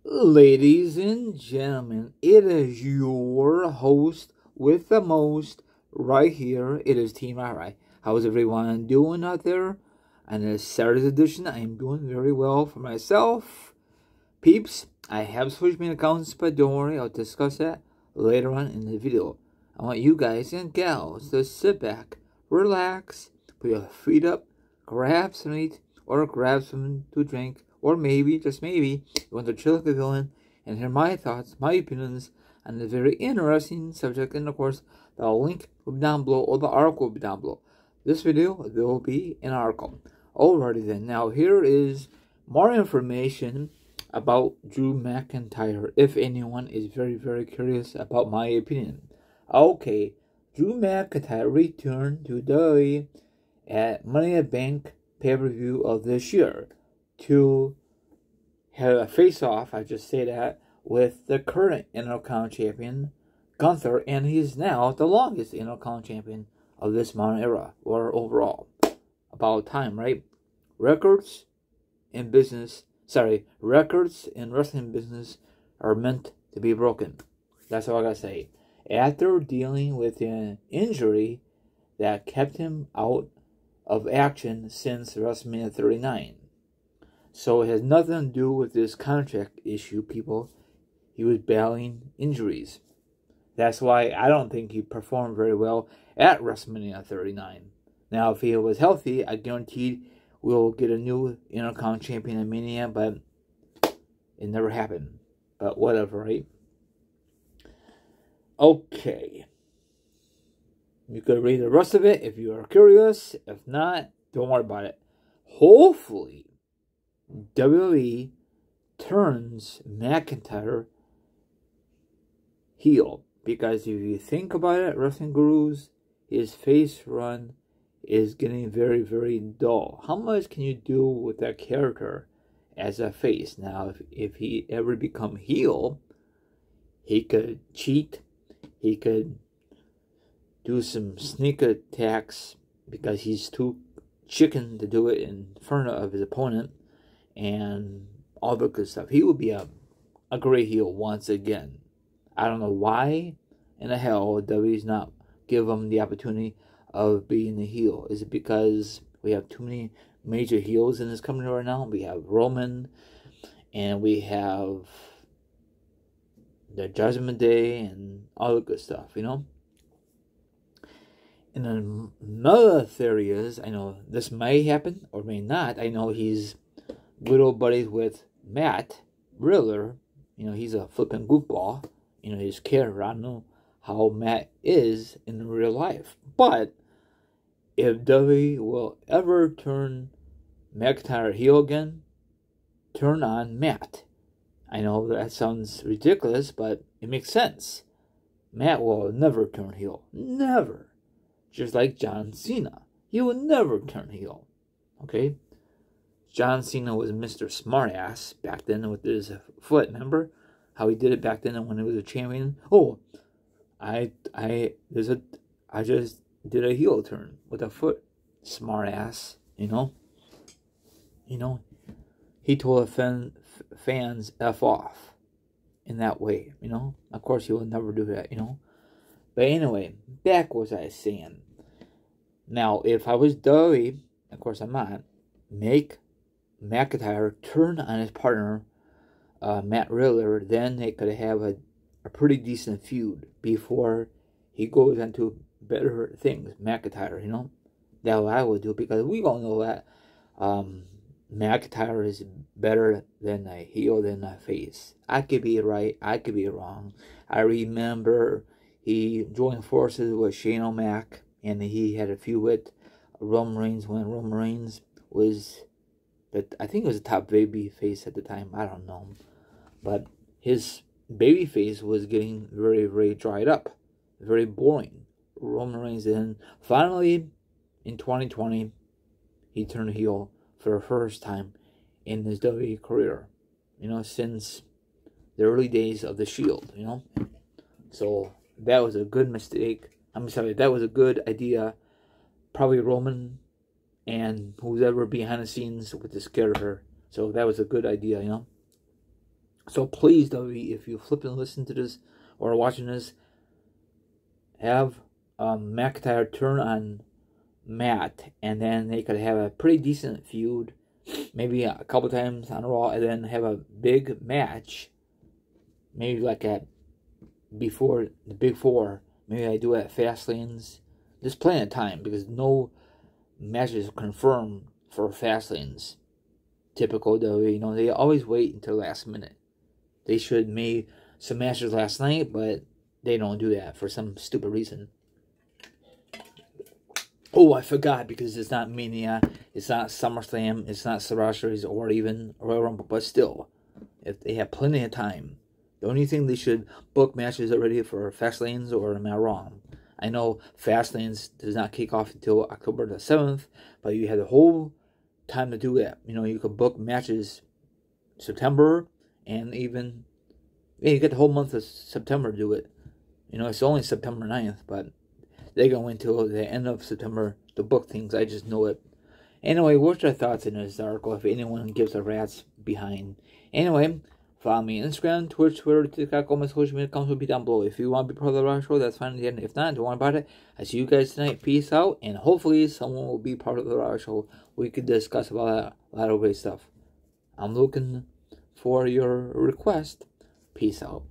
Ladies and gentlemen, it is your host with the most right here. It is Team Alright. How's everyone doing out there? On this Saturday edition, I am doing very well for myself. Peeps, I have switched my accounts, but don't worry, I'll discuss that later on in the video. I want you guys and gals to sit back, relax, put your feet up, grab some to eat, or grab some to drink, or maybe, just maybe, you want to chill like a villain and hear my thoughts, my opinions on the very interesting subject. And of course, the link will be down below, or the article will be down below. This video, there will be an article. Alrighty then, now here is more information about Drew McIntyre, if anyone is very, very curious about my opinion. Okay, Drew McIntyre returned to WWE at Money in the Bank pay-per-view of this year to have a face-off, I just say that, with the current Intercontinental Champion GUNTHER, and he's now the longest Intercontinental Champion of this modern era, or overall. About time, right? Records in wrestling business are meant to be broken. That's all I gotta say. After dealing with an injury that kept him out of action since WrestleMania 39. So it has nothing to do with this contract issue, people. He was battling injuries. That's why I don't think he performed very well at WrestleMania 39. Now, if he was healthy, I guaranteed we'll get a new Intercontinental Champion in Mania, but it never happened. But whatever, right? Okay. You could read the rest of it if you are curious. If not, don't worry about it. Hopefully, WWE turns McIntyre heel. Because if you think about it, Wrestling Gurus, his face run is getting very, very dull. How much can you do with that character as a face? Now, if he ever become heel, he could cheat. He could do some sneak attacks because he's too chicken to do it in front of his opponent and all the good stuff. He would be a great heel once again. I don't know why in the hell WWE's not give him the opportunity of being the heel. Is it because we have too many major heels in this company right now? We have Roman, and we have the Judgment Day, and all the good stuff, you know? And then another theory is, I know this may happen or may not. I know he's good old buddies with Matt Riddler. You know, he's a flipping goofball. You know, his character. I don't know how Matt is in real life. But if WWE will ever turn McIntyre heel again, turn on Matt. I know that sounds ridiculous, but it makes sense. Matt will never turn heel. Never. Just like John Cena. He will never turn heel. Okay? John Cena was Mr. Smartass back then with his foot. Remember how he did it back then when he was a champion? Oh, I just did a heel turn with a foot. Smartass, you know? You know, he told fans F off in that way, you know? Of course, he will never do that, you know? But anyway, back what I was saying. Now, if I was WWE, of course I'm not, make McIntyre turn on his partner, Matt Riddler, then they could have a pretty decent feud before he goes into better things, McIntyre, you know? That's what I would do, because we all know that McIntyre is better than a heel than a face. I could be right, I could be wrong. I remember he joined forces with Shane O'Mac, and he had a feud with Roman Reigns when Roman Reigns was, I think it was the top baby face at the time. I don't know. But his baby face was getting very, very dried up. Very boring. Roman Reigns then, finally, in 2020, he turned heel for the first time in his WWE career. You know, since the early days of the Shield, you know. So that was a good mistake. I'm sorry, that was a good idea. Probably Roman and who's ever behind the scenes with this character. So that was a good idea, you know. So please, WWE, if you flip and listen to this or watching this, have McIntyre turn on Matt, and then they could have a pretty decent feud, maybe a couple times on Raw, and then have a big match, maybe like before the Big Four. Maybe I do it at Fastlanes. Just plenty of time, because no matches confirmed for Fastlanes. Typical WWE, they always wait until last minute. They should made some matches last night, but they don't do that for some stupid reason. Oh, I forgot, because it's not Mania, it's not SummerSlam, it's not Survivor Series, or even Royal Rumble, but still, if they have plenty of time, the only thing they should book matches already for Fastlanes, or am I wrong? I know Fastlanes does not kick off until October the 7th, but you have the whole time to do that. You could book matches September, and even, you get the whole month of September to do it. It's only September 9th, but they're going until the end of September to book things. I just know it. Anyway, what's your thoughts in this article, if anyone gives a rat's behind? Anyway, follow me on Instagram, Twitch, Twitter, TikTok, all my social media accounts will be down below. If you want to be part of the Rock Show, that's fine. If not, don't worry about it. I see you guys tonight. Peace out, and hopefully someone will be part of the Rock Show. We could discuss about a lot of great stuff. I'm looking for your request. Peace out.